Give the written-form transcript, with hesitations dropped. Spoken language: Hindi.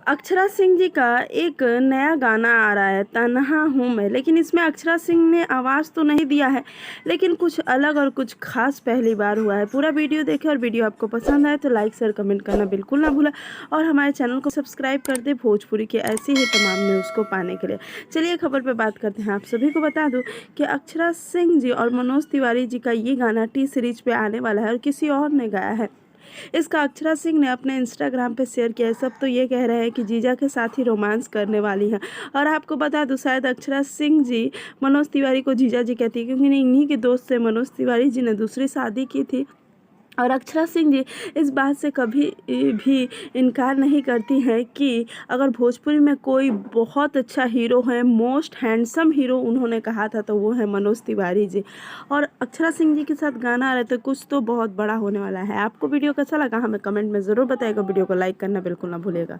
अक्षरा सिंह जी का एक नया गाना आ रहा है तन्हा हूँ मैं, लेकिन इसमें अक्षरा सिंह ने आवाज़ तो नहीं दिया है, लेकिन कुछ अलग और कुछ खास पहली बार हुआ है। पूरा वीडियो देखें और वीडियो आपको पसंद आए तो लाइक शेयर कमेंट करना बिल्कुल ना भूला और हमारे चैनल को सब्सक्राइब कर दे भोजपुरी के ऐसी ही तमाम न्यूज़ को पाने के लिए। चलिए खबर पर बात करते हैं। आप सभी को बता दूँ कि अक्षरा सिंह जी और मनोज तिवारी जी का ये गाना टी सीरीज पे आने वाला है और किसी और ने गाया है। इसका अक्षरा सिंह ने अपने इंस्टाग्राम पे शेयर किया है। सब तो ये कह रहे हैं कि जीजा के साथ ही रोमांस करने वाली हैं। और आपको बता दूं, शायद अक्षरा सिंह जी मनोज तिवारी को जीजा जी कहती है, क्योंकि इन्हीं के दोस्त से मनोज तिवारी जी ने दूसरी शादी की थी। और अक्षरा सिंह जी इस बात से कभी भी इनकार नहीं करती हैं कि अगर भोजपुरी में कोई बहुत अच्छा हीरो है, मोस्ट हैंडसम हीरो उन्होंने कहा था, तो वो है मनोज तिवारी जी। और अक्षरा सिंह जी के साथ गाना आ रहा है तो कुछ तो बहुत बड़ा होने वाला है। आपको वीडियो कैसा लगा हमें कमेंट में ज़रूर बताइएगा। वीडियो को लाइक करना बिल्कुल ना भूलिएगा।